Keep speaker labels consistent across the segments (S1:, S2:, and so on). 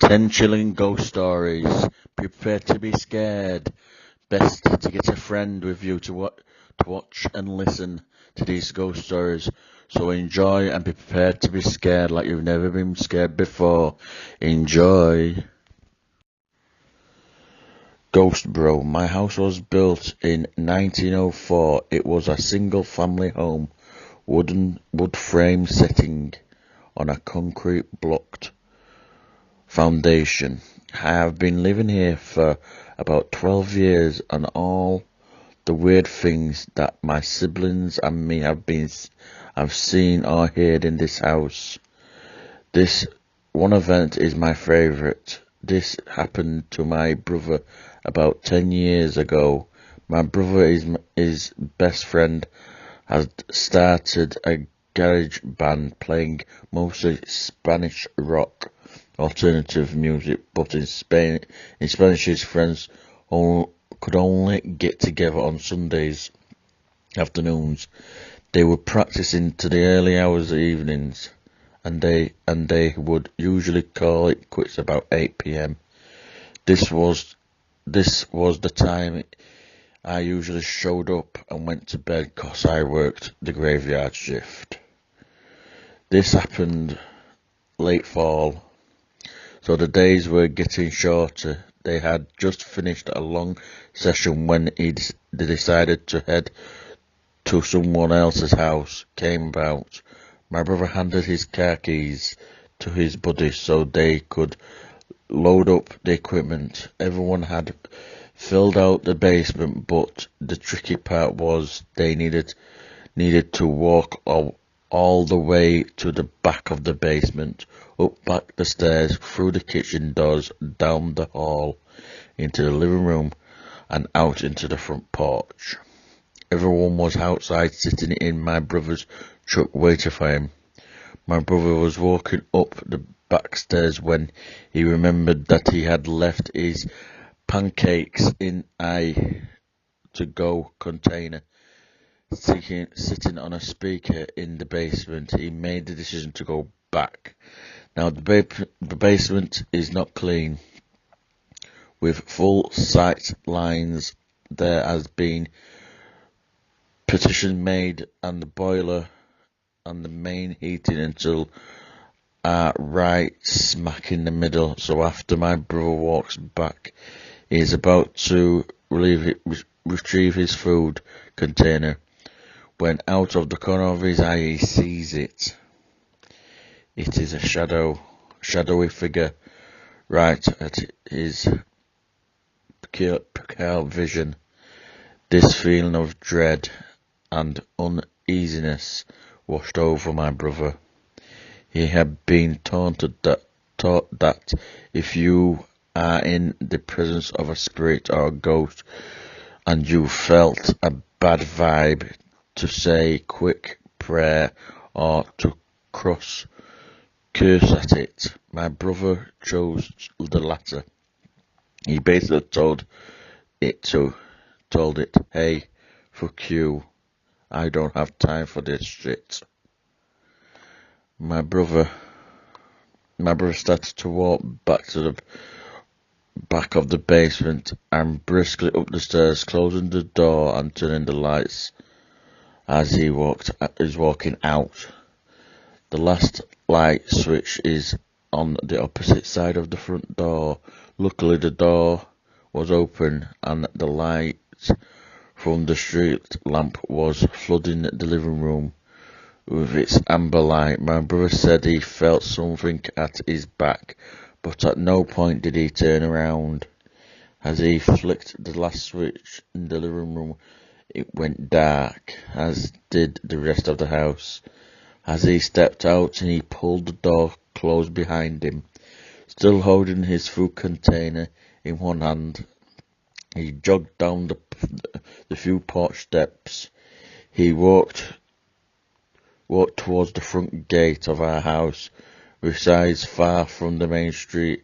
S1: 10 chilling ghost stories. Prepare to be scared. Best to get a friend with you to watch and listen to these ghost stories. So enjoy and be prepared to be scared like you've never been scared before. Enjoy. Ghost Bro. My house was built in 1904. It was a single family home, wood frame setting on a concrete blocked foundation. I have been living here for about 12 years, and all the weird things that my siblings and me have seen or heard in this house. This one event is my favourite. This happened to my brother about 10 years ago. My brother his best friend has started a garage band playing mostly Spanish rock alternative music, but in Spanish his friends could only get together on Sundays afternoons. They would practice into the early hours of evenings, and they would usually call it quits about 8 p.m. This was the time I usually showed up and went to bed 'cause I worked the graveyard shift. This happened late fall, so the days were getting shorter. They had just finished a long session when they decided to head to someone else's house. Came about. My brother handed his car keys to his buddy so they could load up the equipment. Everyone had filled out the basement, but the tricky part was they needed to walk all the way to the back of the basement, up back the stairs, through the kitchen doors, down the hall, into the living room, and out into the front porch. Everyone was outside sitting in my brother's truck waiting for him. My brother was walking up the back stairs when he remembered that he had left his pancakes in a to-go container sitting on a speaker in the basement. He made the decision to go back. Now the basement is not clean, with full sight lines. There has been petition made, and the boiler and the main heating until right smack in the middle. So after my brother walks back, he is about to retrieve his food container, when out of the corner of his eye he sees it. It is a shadowy figure right at his peculiar vision. This feeling of dread and uneasiness washed over my brother. He had been taught that if you are in the presence of a spirit or a ghost and you felt a bad vibe, to say quick prayer or to curse at it. My brother chose the latter. He basically told it, hey, fuck you, I don't have time for this shit. My brother started to walk back to the back of the basement and briskly up the stairs, closing the door and turning the lights as he is walking out. The last light switch is on the opposite side of the front door. Luckily the door was open and the light from the street lamp was flooding the living room with its amber light. My brother said he felt something at his back, but at no point did he turn around. As he flicked the last switch in the living room, it went dark, as did the rest of the house. As he stepped out and he pulled the door closed behind him, still holding his food container in one hand, he jogged down the few porch steps. He walked towards the front gate of our house, which resides far from the main street,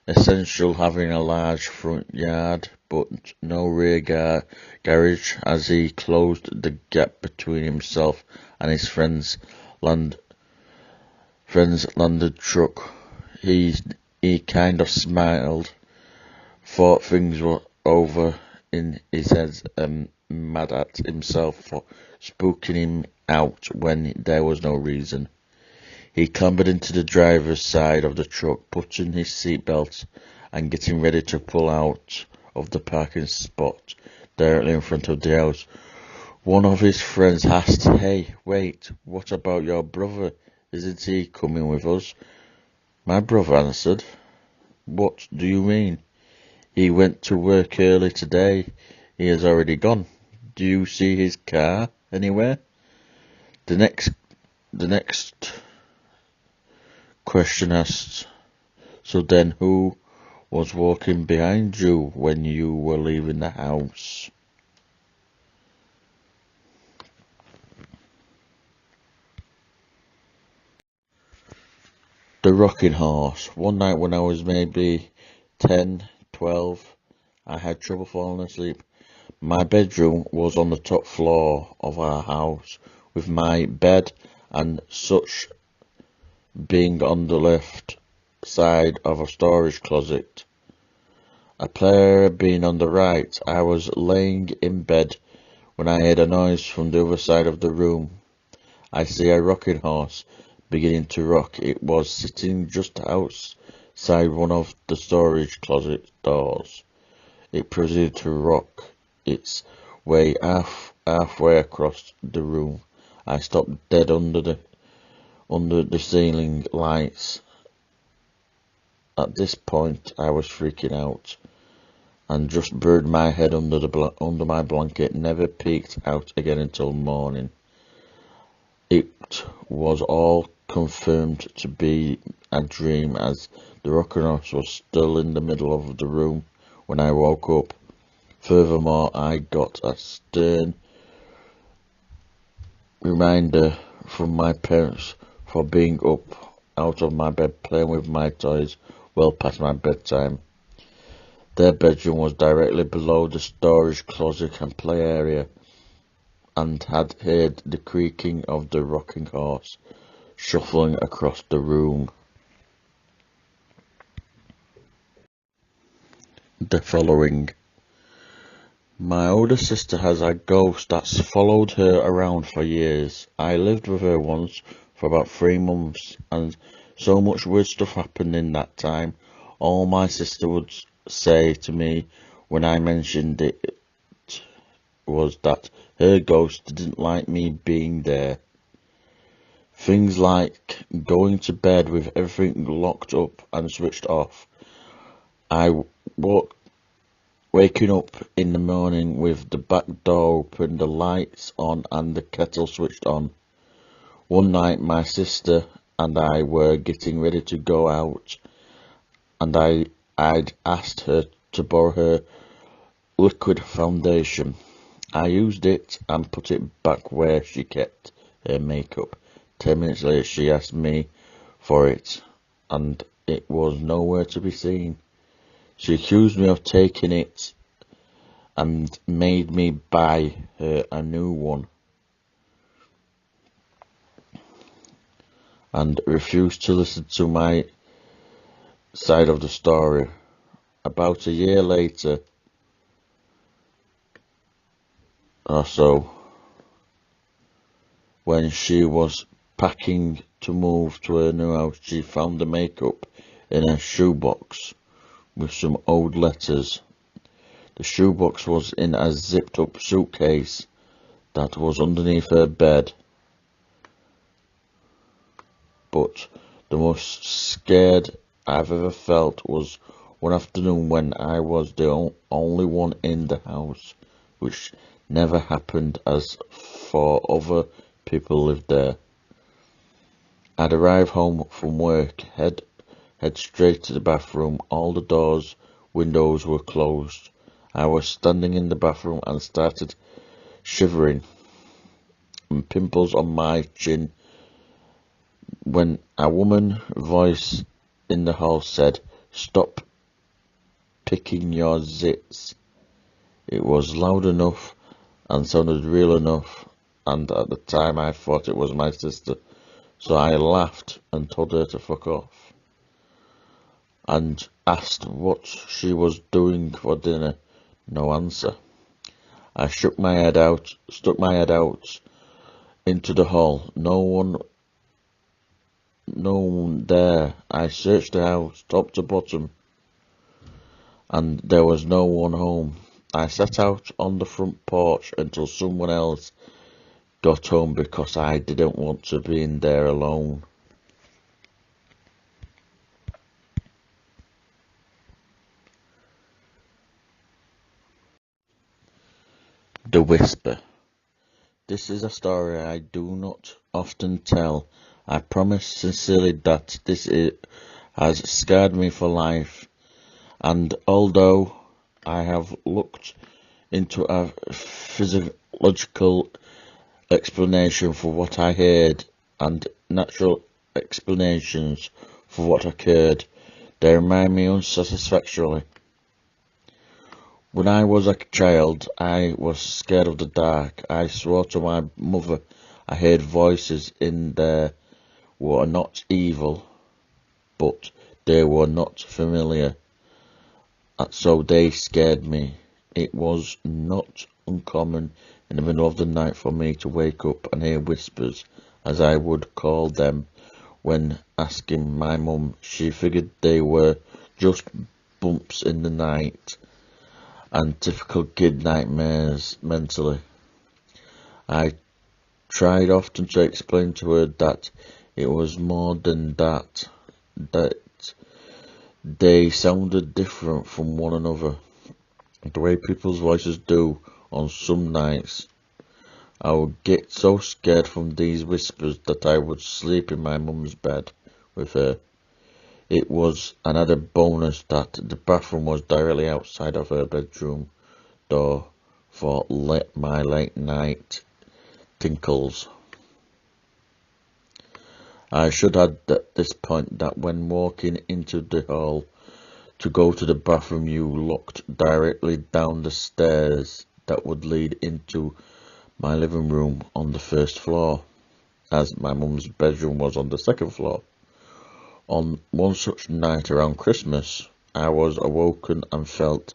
S1: essential having a large front yard but no rear garage. As he closed the gap between himself and his friend's landed truck, he He kind of smiled, thought things were over in his head, mad at himself for spooking him out when there was no reason. He clambered into the driver's side of the truck, putting his seatbelt and getting ready to pull out of the parking spot directly in front of the house. One of his friends asked, "Hey, wait, what about your brother? Isn't he coming with us?" My brother answered, "What do you mean? He went to work early today. He has already gone. Do you see his car anywhere?" The next question asked, "So then who was walking behind you when you were leaving the house?" The rocking horse. One night when I was maybe 10, 12, I had trouble falling asleep. My bedroom was on the top floor of our house, with my bed and such being on the left side of a storage closet. A player being on the right. I was laying in bed when I heard a noise from the other side of the room. I see a rocking horse beginning to rock. It was sitting just outside one of the storage closet doors. It proceeded to rock its way halfway across the room. I stopped dead under the ceiling lights. At this point, I was freaking out and just buried my head under my blanket. Never peeked out again until morning. It was all confirmed to be a dream, as the rocking horse was still in the middle of the room when I woke up. Furthermore, I got a stern reminder from my parents for being up out of my bed playing with my toys well past my bedtime. Their bedroom was directly below the storage closet and play area, and had heard the creaking of the rocking horse shuffling across the room. The following. My older sister has a ghost that's followed her around for years. I lived with her once for about 3 months, and so much weird stuff happened in that time. All my sister would say to me when I mentioned it was that her ghost didn't like me being there. Things like going to bed with everything locked up and switched off. I waking up in the morning with the back door open, the lights on and the kettle switched on. One night my sister and I were getting ready to go out, and I'd asked her to borrow her liquid foundation. I used it and put it back where she kept her makeup. 10 minutes later she asked me for it, and it was nowhere to be seen. She accused me of taking it and made me buy her a new one, and refused to listen to my side of the story. About a year later or so, when she was packing to move to her new house, she found the makeup in a shoebox with some old letters. The shoebox was in a zipped up suitcase that was underneath her bed. But the most scared I've ever felt was one afternoon when I was the only one in the house, which never happened as for other people lived there. I'd arrive home from work, head straight to the bathroom. All the doors, windows were closed. I was standing in the bathroom and started shivering, and pimples on my chin, when a woman voice in the hall said, "Stop picking your zits." It was loud enough and sounded real enough, and at the time I thought it was my sister, so I laughed and told her to fuck off. and asked what she was doing for dinner. No answer. I stuck my head out into the hall. No one there. I searched the house top to bottom, and there was no one home. I sat out on the front porch until someone else got home because I didn't want to be in there alone. The Whisper. This is a story I do not often tell. I promise sincerely that has scarred me for life, and although I have looked into a physiological explanation for what I heard and natural explanations for what occurred, they remind me unsatisfactorily. When I was a child, I was scared of the dark. I swore to my mother I heard voices in there were not evil, but they were not familiar, so they scared me. It was not uncommon in the middle of the night for me to wake up and hear whispers, as I would call them when asking my mum. She figured they were just bumps in the night and typical kid nightmares mentally. I tried often to explain to her that it was more than that they sounded different from one another, the way people's voices do on some nights. I would get so scared from these whispers that I would sleep in my mum's bed with her. It was an added bonus that the bathroom was directly outside of her bedroom door for my late night tinkles. I should add at this point that when walking into the hall to go to the bathroom, you looked directly down the stairs that would lead into my living room on the first floor, as my mum's bedroom was on the second floor. On one such night around Christmas, I was awoken and felt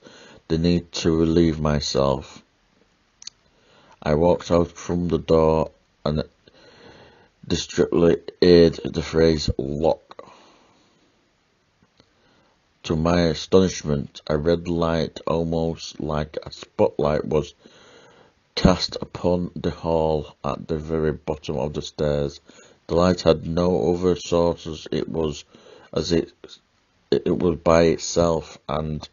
S1: the need to relieve myself. I walked out from the door and distractedly aired the phrase "lock." To my astonishment, a red light, almost like a spotlight, was cast upon the hall at the very bottom of the stairs. The light had no other sources. It was as it was by itself and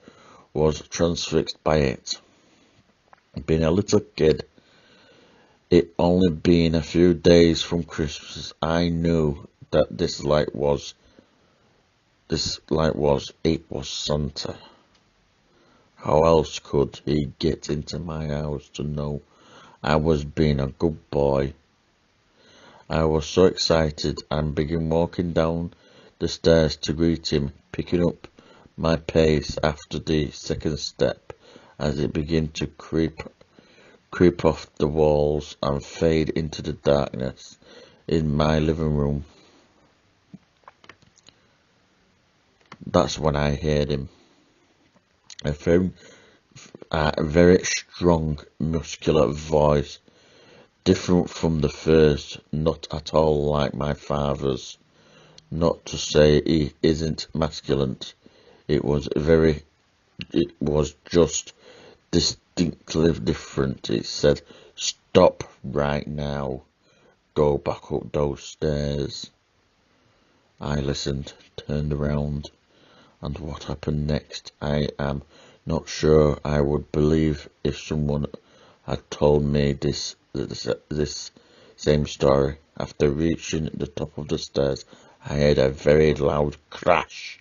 S1: was transfixed by it. Being a little kid, it only been a few days from Christmas, I knew that it was Santa. How else could he get into my house to know I was being a good boy? I was so excited and began walking down the stairs to greet him, picking up my pace after the second step as it began to creep off the walls and fade into the darkness in my living room. That's when I heard him. A very strong, muscular voice, different from the first, not at all like my father's. Not to say he isn't masculine. It was just distinctly different. It said, "Stop right now. Go back up those stairs." I listened, turned around, and what happened next, I am not sure I would believe if someone had told me this same story. After reaching the top of the stairs, I heard a very loud crash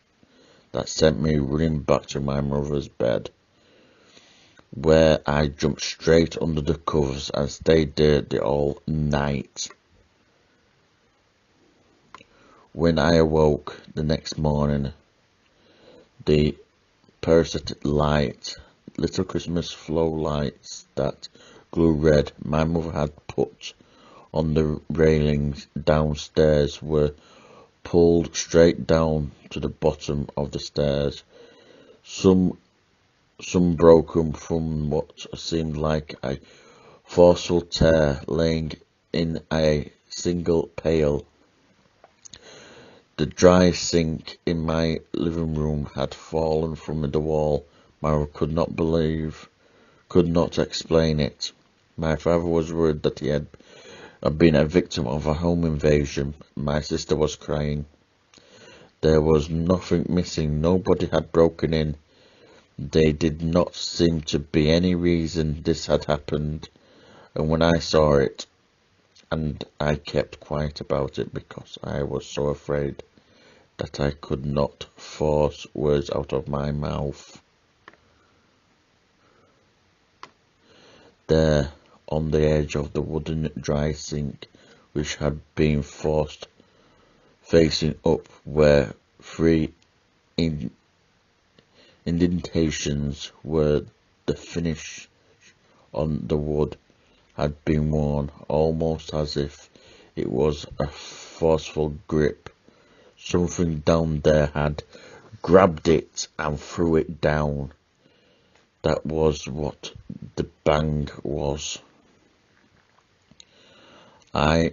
S1: that sent me running back to my mother's bed, where I jumped straight under the covers and stayed there the whole night. When I awoke the next morning, the parasitic light, little Christmas flow lights that glowed red, my mother had put on the railings downstairs were pulled straight down to the bottom of the stairs, some broken from what seemed like a forceful tear, laying in a single pail. The dry sink in my living room had fallen from the wall. I could not explain it. My father was worried that he had been a victim of a home invasion. My sister was crying. There was nothing missing. Nobody had broken in. There did not seem to be any reason this had happened. And when I saw it, and I kept quiet about it because I was so afraid that I could not force words out of my mouth. There, on the edge of the wooden dry sink, which had been forced facing up, were three indentations where the finish on the wood had been worn, almost as if it was a forceful grip. Something down there had grabbed it and threw it down. That was what the bang was. I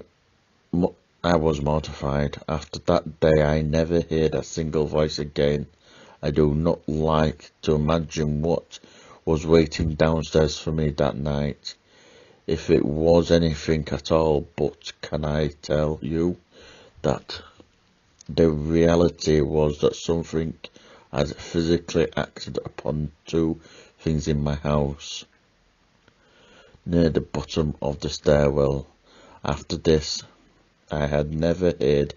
S1: was mortified. After that day I never heard a single voice again. I do not like to imagine what was waiting downstairs for me that night, if it was anything at all, but can I tell you that the reality was that something had physically acted upon two things in my house, near the bottom of the stairwell. After this, I had never heard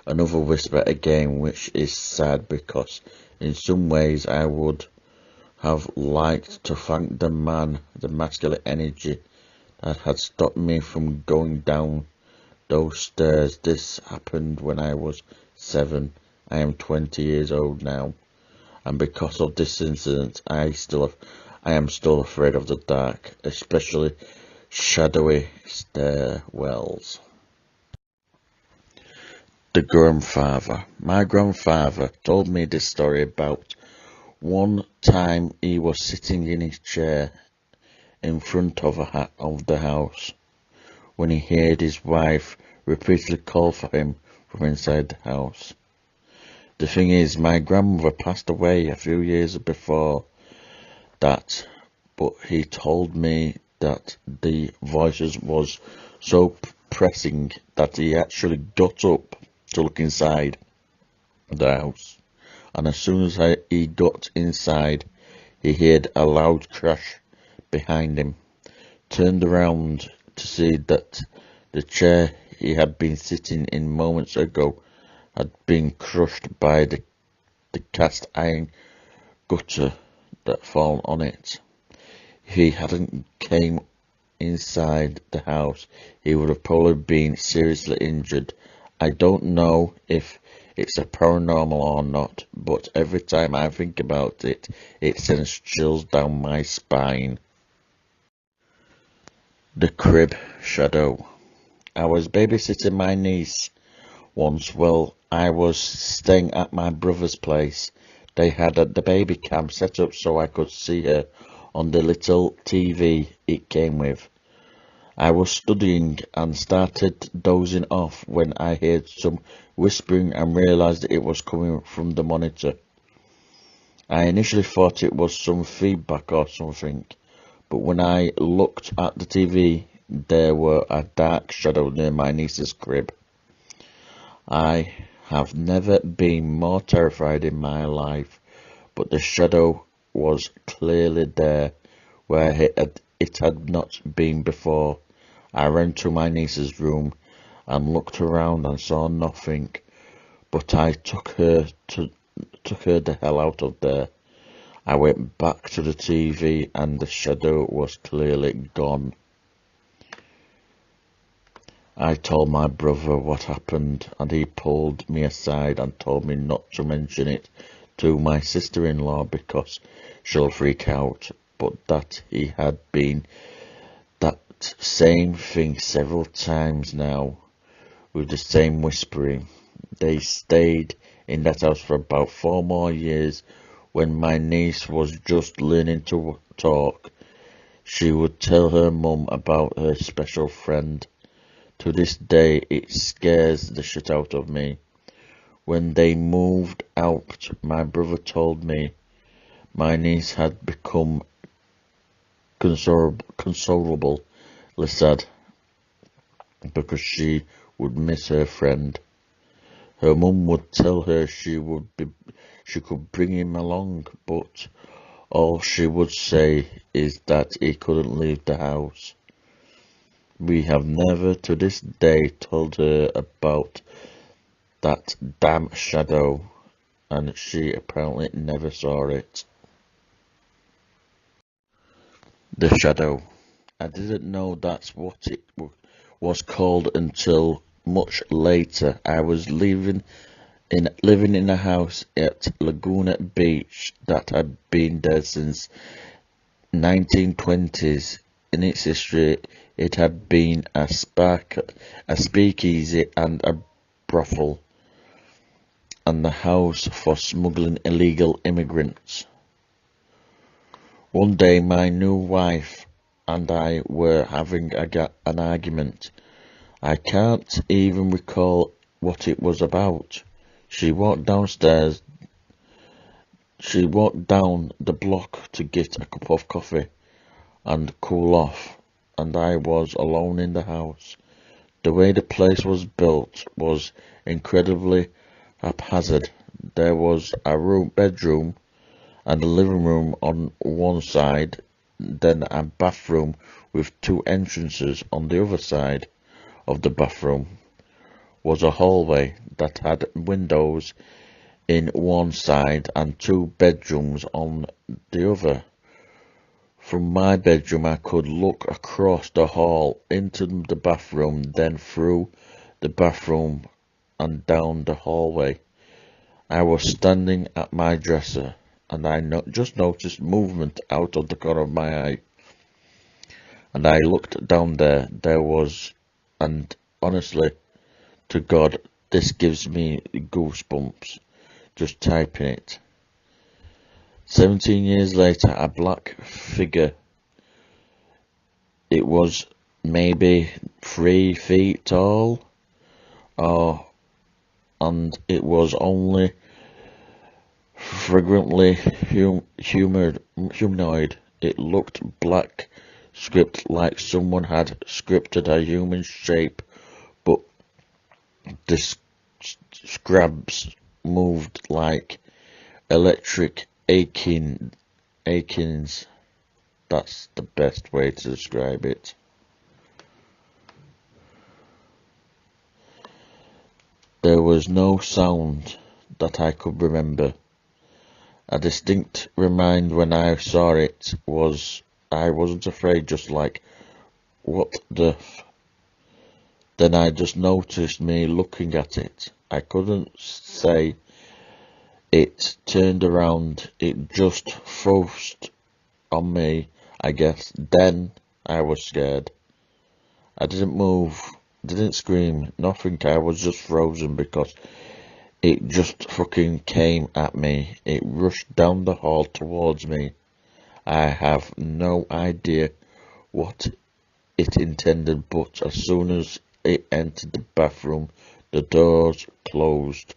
S1: another whisper again, which is sad because in some ways I would have liked to thank the man, the masculine energy that had stopped me from going down those stairs. This happened when I was 7. I am 20 years old now, and because of this incident, I am still afraid of the dark, especially shadowy stairwells. The grandfather. My grandfather told me this story about one time he was sitting in his chair in front of the house when he heard his wife repeatedly call for him from inside the house. The thing is, my grandmother passed away a few years before that, but he told me that the voices was so pressing that he actually got up to look inside the house, and as soon as he got inside, he heard a loud crash behind him, turned around to see that the chair he had been sitting in moments ago had been crushed by the cast iron gutter that fallen on it. If he hadn't came inside the house, he would have probably been seriously injured. I don't know if it's a paranormal or not, but every time I think about it, it sends chills down my spine. The crib shadow. I was babysitting my niece once. Well, I was staying at my brother's place. They had the baby cam set up so I could see her on the little TV it came with. I was studying and started dozing off when I heard some whispering and realised it was coming from the monitor. I initially thought it was some feedback or something, but when I looked at the TV, there were a dark shadow near my niece's crib. I have never been more terrified in my life, but the shadow was clearly there where it had not been before. I ran to my niece's room and looked around and saw nothing, but I took her the hell out of there. I went back to the TV and the shadow was clearly gone. I told my brother what happened, and he pulled me aside and told me not to mention it to my sister-in-law because she'll freak out, but that he had been that same thing several times now, with the same whispering. They stayed in that house for about 4 more years. When my niece was just learning to talk, she would tell her mum about her special friend. To this day, it scares the shit out of me. When they moved out, my brother told me my niece had become consolable, sad, because she would miss her friend. Her mum would tell her she could bring him along, but all she would say is that he couldn't leave the house. We have never to this day told her about that damn shadow, and she apparently never saw it. The shadow. I didn't know that's what it was called until much later. I was living in a house at Laguna Beach that had been there since 1920s. In its history, it had been a speakeasy and a brothel, and the house for smuggling illegal immigrants. One day my new wife and I were having an argument. I can't even recall what it was about. She walked down the block to get a cup of coffee and cool off, and I was alone in the house. The way the place was built was incredibly haphazard. There was a bedroom and a living room on one side, then a bathroom with two entrances. On the other side of the bathroom was a hallway that had windows in one side and two bedrooms on the other. From my bedroom I could look across the hall into the bathroom, then through the bathroom and down the hallway. I was standing at my dresser, and I just noticed movement out of the corner of my eye. And I looked down there. And honestly, to God, this gives me goosebumps just typing it. 17 years later, a black figure. It was maybe 3 feet tall, and it was only fragrantly humanoid. It looked black script like someone had scripted a human shape, but the scrabs moved like electric achings. That's the best way to describe it. There was no sound that I could remember. A distinct remind when I saw it was I wasn't afraid, just like, what the Then I just noticed me looking at it. I couldn't say it turned around, it just focused on me, I guess. Then I was scared. I didn't move, didn't scream, nothing. I was just frozen because it just fucking came at me. It rushed down the hall towards me. I have no idea what it intended, but as soon as it entered the bathroom, the doors closed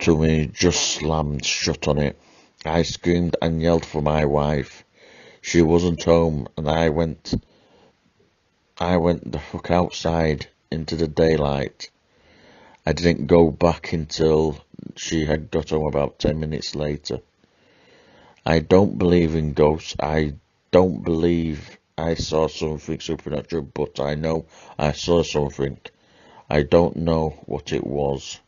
S1: to me, just slammed shut on it. I screamed and yelled for my wife. She wasn't home, and I went the fuck outside into the daylight. I didn't go back until she had got home about 10 minutes later. I don't believe in ghosts. I don't believe I saw something supernatural, but I know I saw something. I don't know what it was.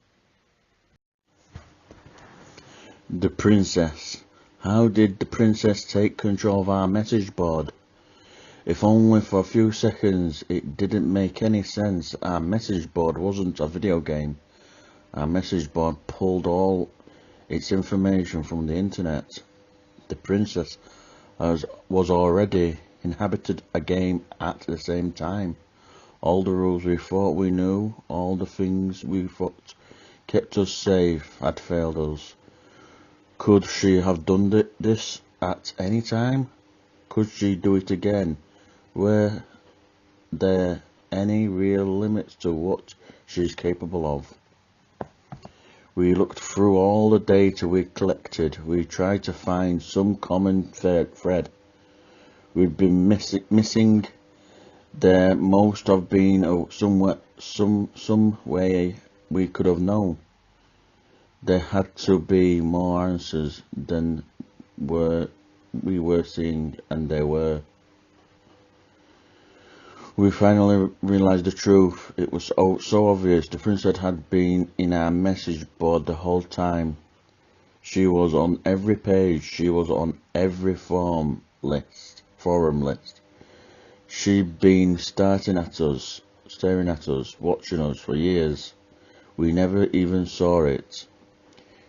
S1: The princess. How did the princess take control of our message board? If only for a few seconds. It didn't make any sense. Our message board wasn't a video game. Our message board pulled all its information from the internet. The princess was already inhabited a game at the same time. All the rules we thought we knew, all the things we thought kept us safe, had failed us. Could she have done this at any time? Could she do it again? Were there any real limits to what she's capable of? We looked through all the data we collected. We tried to find some common thread. We'd been missing. There must have been some way we could have known. There had to be more answers than we were seeing, and there were. We finally realized the truth. It was so obvious. The princess had been in our message board the whole time. She was on every page. She was on every forum list. She'd been staring at us, watching us for years. We never even saw it.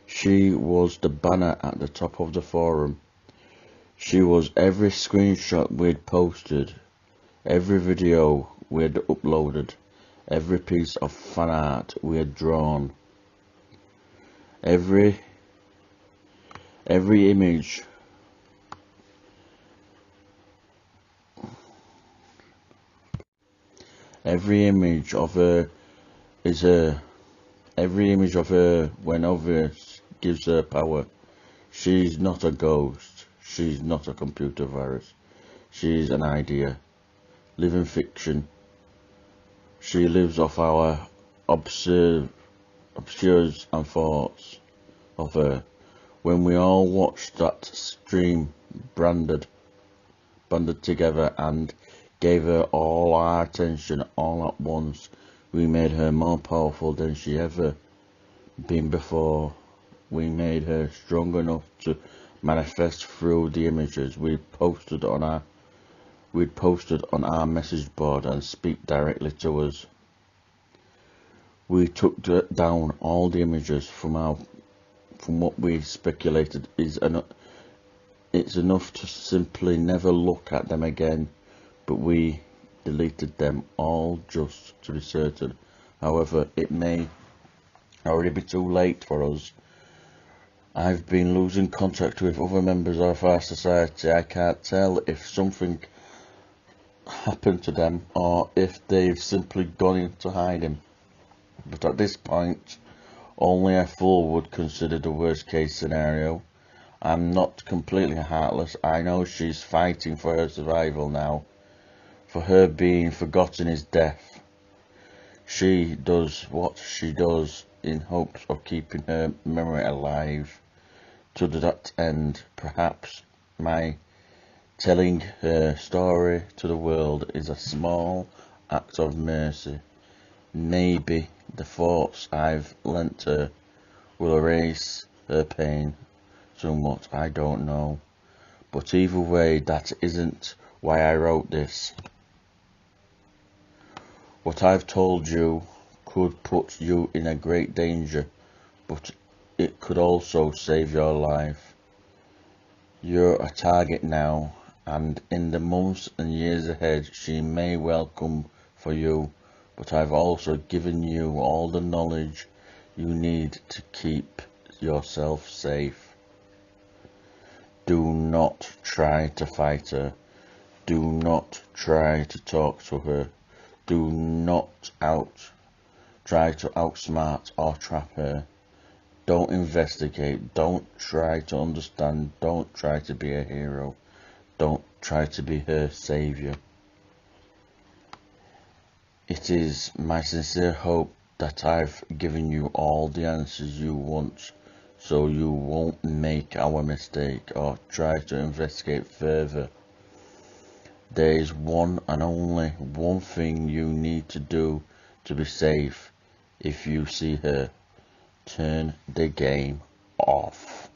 S1: She was the banner at the top of the forum. She was every screenshot we'd posted, every video we'd uploaded, every piece of fan art we had drawn, every image of her is her. Every image of her, when obvious, gives her power. She's not a ghost. She's not a computer virus. She's an idea. Living fiction. She lives off our obscures and thoughts of her. When we all watched that stream banded together and gave her all our attention all at once, we made her more powerful than she ever been before. We made her strong enough to manifest through the images we'd posted on our message board and speak directly to us. We took down all the images from what we speculated it's enough to simply never look at them again, but we deleted them all just to be certain. However, it may already be too late for us. I've been losing contact with other members of our society. I can't tell if something happened to them or if they've simply gone into hiding. But at this point, only a fool would consider the worst case scenario. I'm not completely heartless. I know she's fighting for her survival now. For her being forgotten is death. She does what she does in hopes of keeping her memory alive. To that end, perhaps my telling her story to the world is a small act of mercy. Maybe the thoughts I've lent her will erase her pain somewhat, I don't know. But either way, that isn't why I wrote this. What I've told you could put you in a great danger, but it could also save your life. You're a target now, and in the months and years ahead, she may well come for you, but I've also given you all the knowledge you need to keep yourself safe. Do not try to fight her. Do not try to talk to her. Do not try to outsmart or trap her. Don't investigate. Don't try to understand. Don't try to be a hero. Don't try to be her savior. It is my sincere hope that I've given you all the answers you want, so you won't make our mistake or try to investigate further. There is one and only one thing you need to do to be safe. If you see her, turn the game off.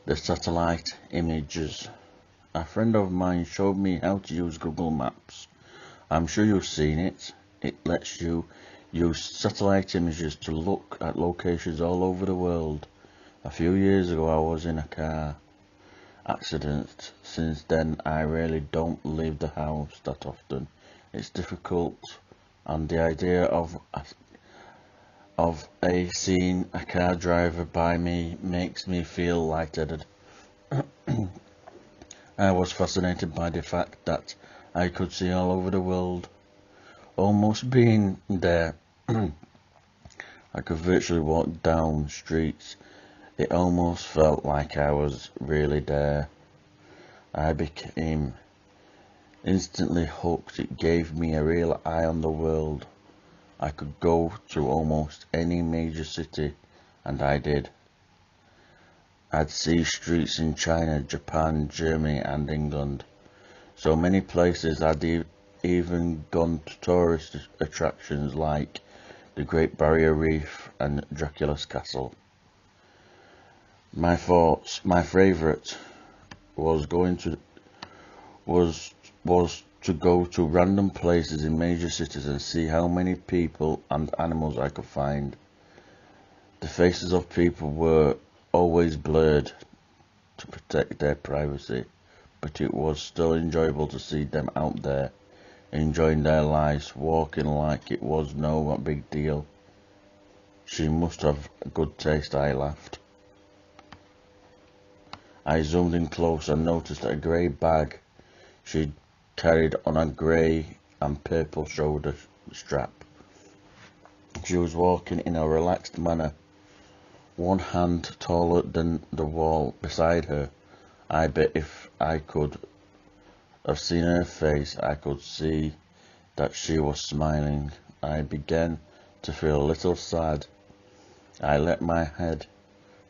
S1: The satellite images. A friend of mine showed me how to use Google Maps. I'm sure you've seen it. It lets you use satellite images to look at locations all over the world. A few years ago I was in a car accidents. Since then, I really don't leave the house that often. It's difficult, and the idea of seeing a car driver by me makes me feel lightheaded. I was fascinated by the fact that I could see all over the world. Almost being there, I could virtually walk down streets. It almost felt like I was really there. I became instantly hooked. It gave me a real eye on the world. I could go to almost any major city, and I did. I'd see streets in China, Japan, Germany, and England. So many places I'd even gone to tourist attractions like the Great Barrier Reef and Dracula's Castle. My favourite was was to go to random places in major cities and see how many people and animals I could find. The faces of people were always blurred to protect their privacy, but it was still enjoyable to see them out there, enjoying their lives, walking like it was no big deal. She must have good taste, I laughed. I zoomed in close and noticed a grey bag she carried on a grey and purple shoulder strap. She was walking in a relaxed manner, one hand taller than the wall beside her. I bet if I could have seen her face, I could see that she was smiling. I began to feel a little sad. I let my head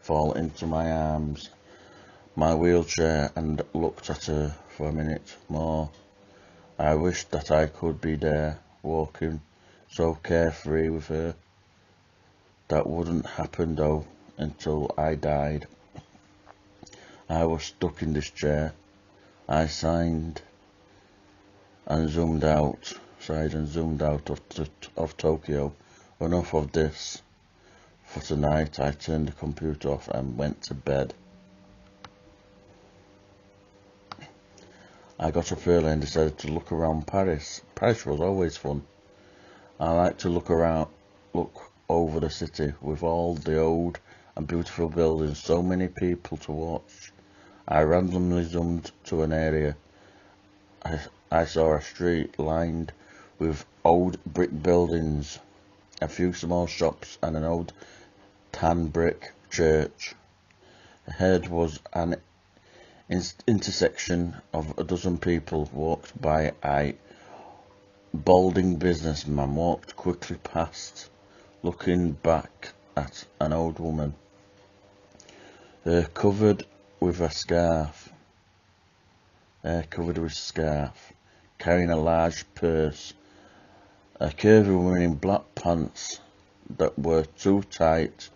S1: fall into my arms, my wheelchair, and looked at her for a minute more. I wished that I could be there, walking so carefree with her. That wouldn't happen though, until I died. I was stuck in this chair. I sighed and zoomed out of Tokyo. Enough of this. For tonight, I turned the computer off and went to bed. I got up early and decided to look around Paris. Paris was always fun. I like to look over the city with all the old and beautiful buildings, so many people to watch. I randomly zoomed to an area. I saw a street lined with old brick buildings, a few small shops, and an old tan brick church. Ahead was an intersection of a dozen people walked by. A balding businessman walked quickly past, looking back at an old woman, her covered with scarf, carrying a large purse. A curvy woman in black pants that were too tight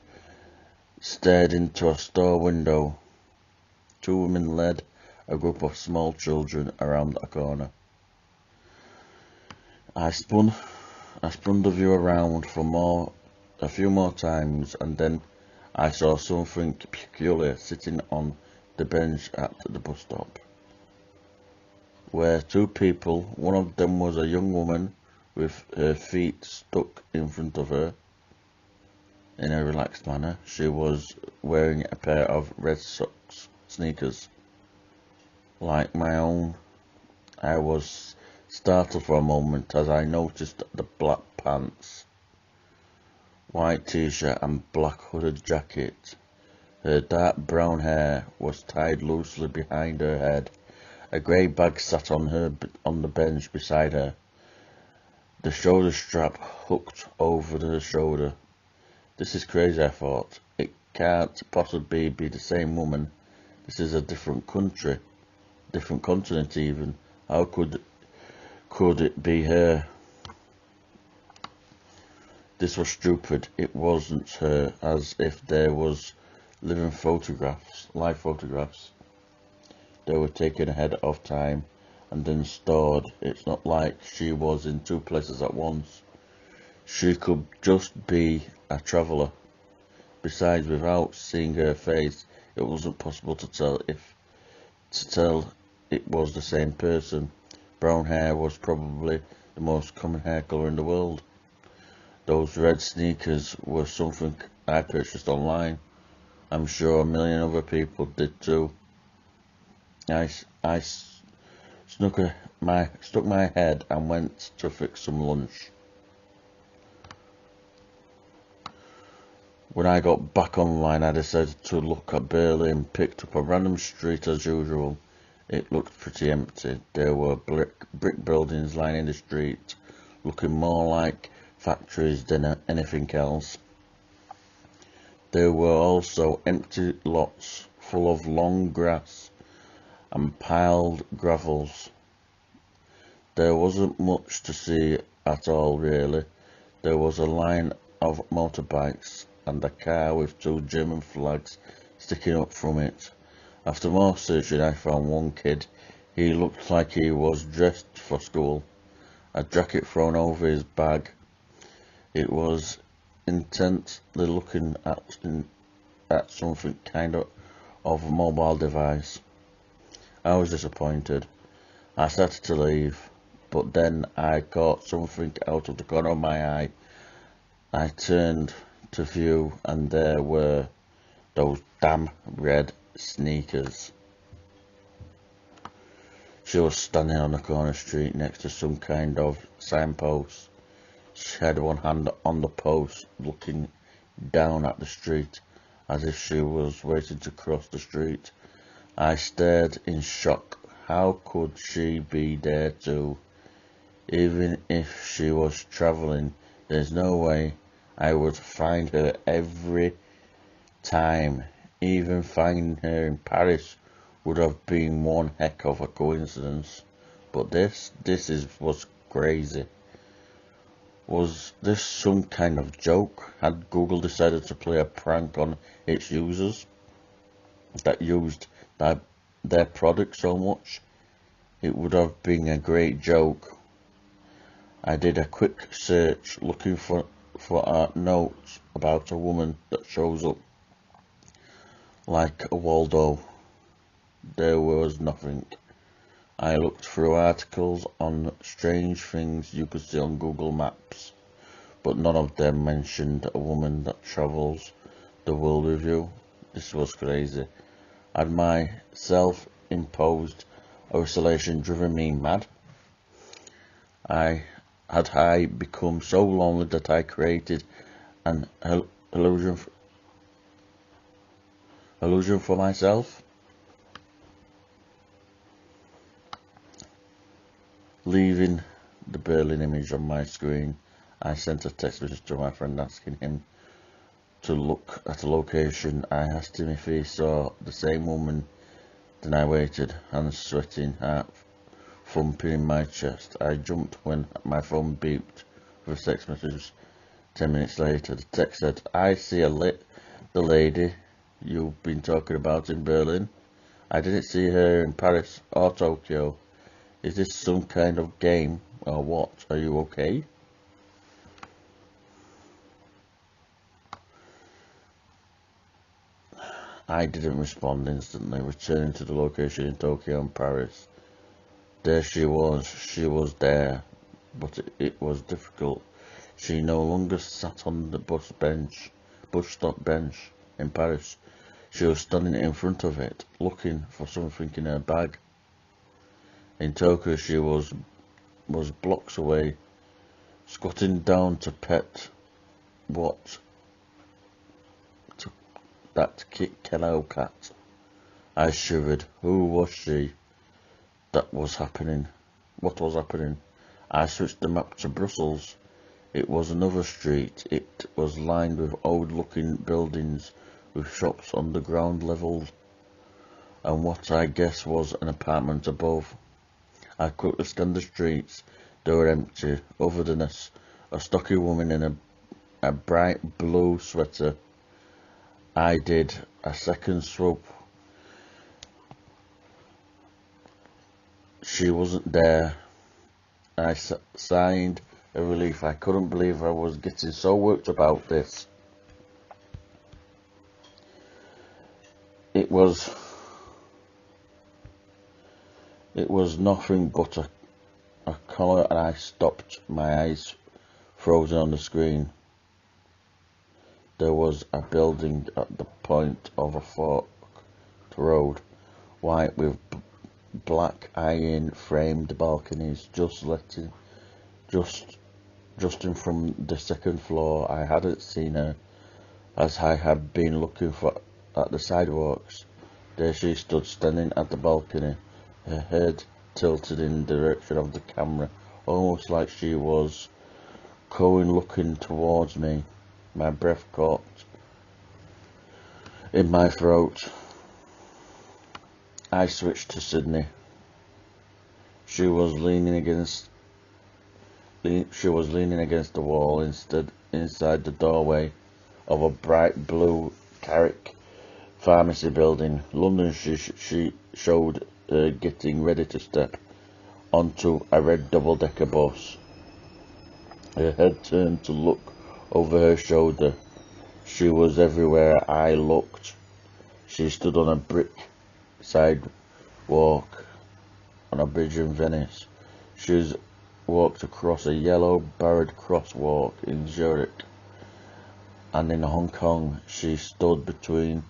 S1: stared into a store window. Two women led a group of small children around a corner. I spun the view around for a few more times, and then I saw something peculiar sitting on the bench at the bus stop. Were two people. One of them was a young woman with her feet stuck in front of her in a relaxed manner. She was wearing a pair of red sneakers like my own. I was startled for a moment as I noticed the black pants, white t-shirt and black hooded jacket. Her dark brown hair was tied loosely behind her head. A grey bag sat on the bench beside her, the shoulder strap hooked over her shoulder. This is crazy, I thought. It can't possibly be the same woman. This is a different country, different continent even. How could it be her? This was stupid. It wasn't her, as if there was live photographs. They were taken ahead of time and then stored. It's not like she was in two places at once. She could just be a traveller. Besides, without seeing her face, it wasn't possible to tell if to tell it was the same person. Brown hair was probably the most common hair colour in the world. Those red sneakers were something I purchased online. I'm sure a million other people did too. I stuck my head and went to fix some lunch. When I got back online, I decided to look at Berlin, picked up a random street as usual. It looked pretty empty. There were brick buildings lining the street, looking more like factories than anything else. There were also empty lots full of long grass and piled gravels. There wasn't much to see at all, really. There was a line of motorbikes and a car with 2 German flags sticking up from it. After more searching, I found one kid. He looked like he was dressed for school, a jacket thrown over his bag. It was intently looking at something kind of a mobile device. I was disappointed. I started to leave, but then I caught something out of the corner of my eye. I turned to view, and there were those damn red sneakers. She was standing on a corner street next to some kind of signpost. She had one hand on the post, looking down at the street, as if she was waiting to cross the street. I stared in shock. How could she be there too? Even if she was travelling, there's no way I would find her every time. Even finding her in Paris would have been one heck of a coincidence. But this was crazy. Was this some kind of joke? Had Google decided to play a prank on its users that used their product so much? It would have been a great joke. I did a quick search looking for a note about a woman that shows up like a Waldo. There was nothing. I looked through articles on strange things you could see on Google Maps, but none of them mentioned a woman that travels the world with you. This was crazy. Had my self-imposed isolation driven me mad? Had I become so lonely that I created an illusion for myself? Leaving the Berlin image on my screen, I sent a text message to my friend asking him to look at a location. I asked him if he saw the same woman. Then I waited, hands sweating, heart thumping in my chest. I jumped when my phone beeped with a text message. 10 minutes later, the text said, I see the lady you've been talking about in Berlin. I didn't see her in Paris or Tokyo. Is this some kind of game or what? Are you okay? I didn't respond instantly, returning to the location in Tokyo and Paris. There she was there, but it was difficult. She no longer sat on the bus stop bench in Paris. She was standing in front of it, looking for something in her bag. In Tokyo, she was blocks away, squatting down to pet that kennel cat. I shivered. Who was she? What was happening? I switched the map to Brussels. It was another street. It was lined with old-looking buildings with shops on the ground level and what I guess was an apartment above. I quickly scanned the streets. They were empty, other than a stocky woman in a bright blue sweater. I did a second swoop. She wasn't there. I sighed a relief. I couldn't believe I was getting so worked about this. It was It was nothing but a colour, and I stopped, my eyes frozen on the screen. There was a building at the point of a forked road, white with black iron framed balconies just in from the second floor. I hadn't seen her, as I had been looking for at the sidewalks. There she stood, standing at the balcony, her head tilted in the direction of the camera, almost like she was looking towards me. My breath caught in my throat. I switched to Sydney. She was leaning against the wall inside the doorway of a bright blue Carrick pharmacy building. London, she showed her getting ready to step onto a red double-decker bus. Her head turned to look over her shoulder. She was everywhere I looked. She stood on a brick sidewalk on a bridge in Venice. She walked across a yellow barred crosswalk in Zurich, and in Hong Kong. She stood between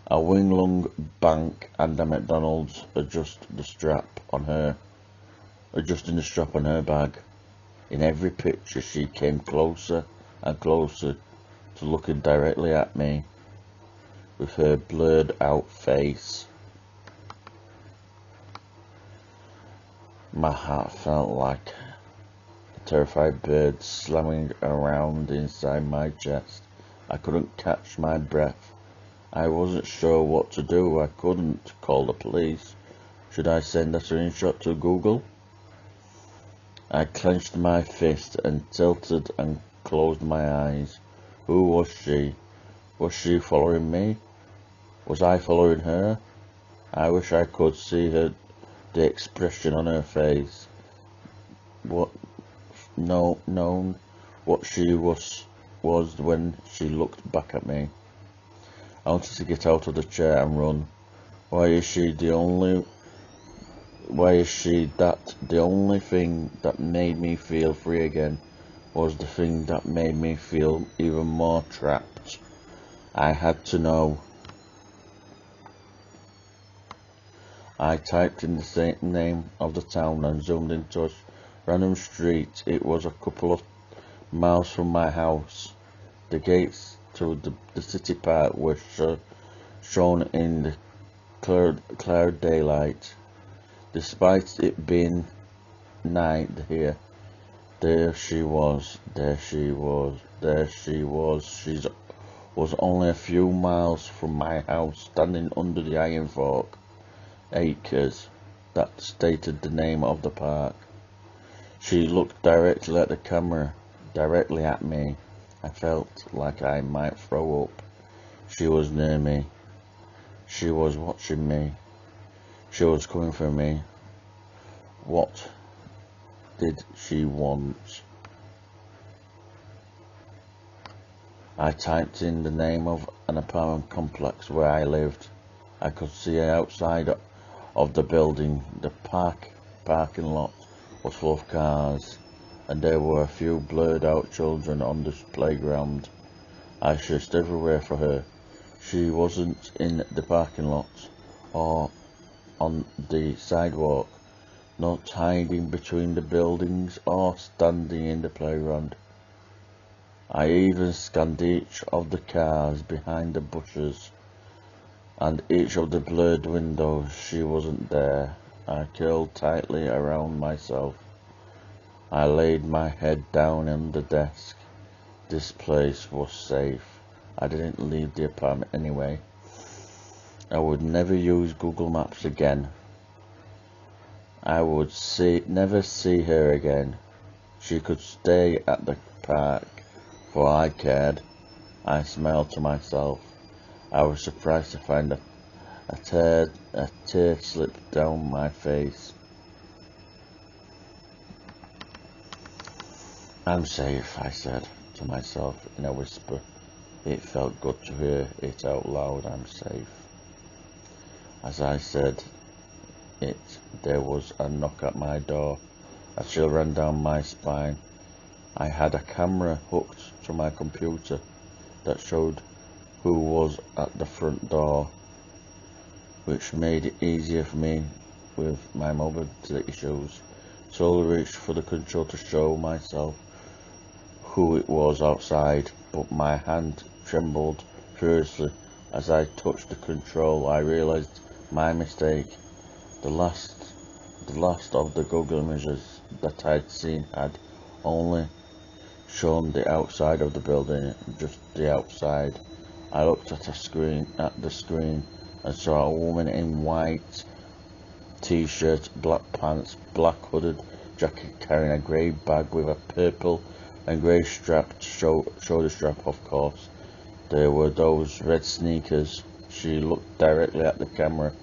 S1: a Winglung bank and a McDonald's, adjusting the strap on her bag. In every picture she came closer and closer to looking directly at me with her blurred out face. My heart felt like a terrified bird slamming around inside my chest. I couldn't catch my breath. I wasn't sure what to do. I couldn't call the police. Should I send a screenshot to Google? I clenched my fist and tilted and closed my eyes. Who was she? Was she following me? Was I following her? I wish I could see the expression on her face. What she was when she looked back at me. I wanted to get out of the chair and run. Why is she the only thing that made me feel free again was the thing that made me feel even more trapped. I had to know. I typed in the name of the town and zoomed into a random street. It was a couple of miles from my house. The gates to the city park were shown in the clear daylight. Despite it being night here, there she was. She was only a few miles from my house, standing under the iron fork acres that stated the name of the park. She looked directly at the camera, directly at me. I felt like I might throw up. She was near me. She was watching me. She was coming for me. What did she want? I typed in the name of an apartment complex where I lived. I could see outside of the building. The parking lot was full of cars, and there were a few blurred out children on the playground. I searched everywhere for her. She wasn't in the parking lot or on the sidewalk, not hiding between the buildings or standing in the playground. I even scanned each of the cars behind the bushes and each of the blurred windows. She wasn't there. I curled tightly around myself. I laid my head down on the desk. This place was safe. I didn't leave the apartment anyway. I would never use Google Maps again. I would never see her again. She could stay at the park, for I cared. I smiled to myself. I was surprised to find a tear slipped down my face. I'm safe, I said to myself in a whisper. It felt good to hear it out loud. I'm safe. As I said it, there was a knock at my door. A chill ran down my spine. I had a camera hooked to my computer that showed who was at the front door, which made it easier for me with my mobility issues. Slowly reached for the control to show myself who it was outside, but my hand trembled furiously as I touched the control. I realized my mistake. The last of the Google images that I'd seen had only shown the outside of the building, just the outside. I looked at the screen and saw a woman in white t-shirt, black pants, black hooded jacket, carrying a grey bag with a purple and grey strapped shoulder strap, of course. There were those red sneakers. She looked directly at the camera,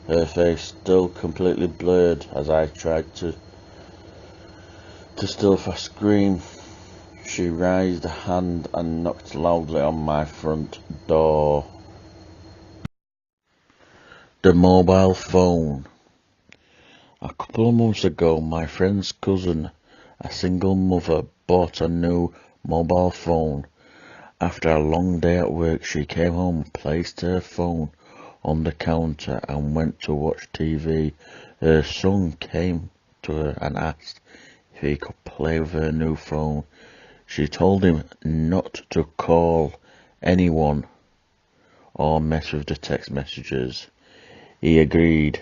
S1: her face still completely blurred as I tried to still a scream. She raised a hand and knocked loudly on my front door. The mobile phone. A couple of months ago, my friend's cousin, a single mother, bought a new mobile phone. After a long day at work, she came home, placed her phone on the counter and went to watch TV. Her son came to her and asked if he could play with her new phone. She told him not to call anyone or mess with the text messages. He agreed.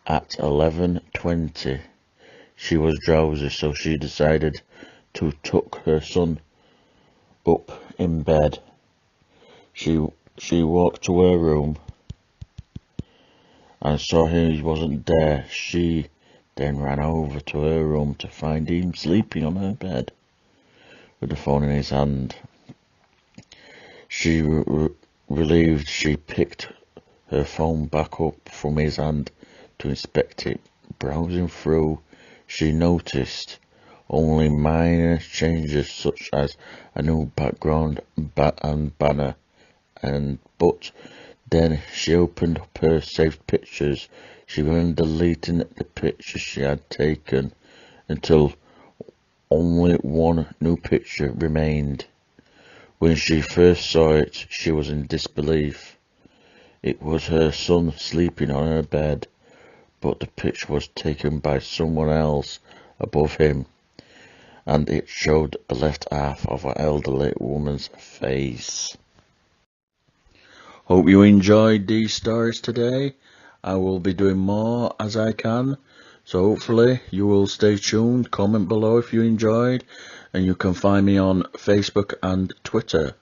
S1: At 11:20, she was drowsy, so she decided to tuck her son up in bed. She walked to her room and saw he wasn't there. She then ran over to her room to find him sleeping on her bed with the phone in his hand. She relieved, she picked her phone back up from his hand to inspect it. Browsing through, she noticed only minor changes such as a new background and banner, but then she opened up her saved pictures. She began deleting the pictures she had taken until only one new picture remained. When she first saw it, she was in disbelief. It was her son sleeping on her bed, but the picture was taken by someone else above him, and it showed the left half of an elderly woman's face. Hope you enjoyed these stories today. I will be doing more as I can, so hopefully you will stay tuned. Comment below if you enjoyed, and you can find me on Facebook and Twitter.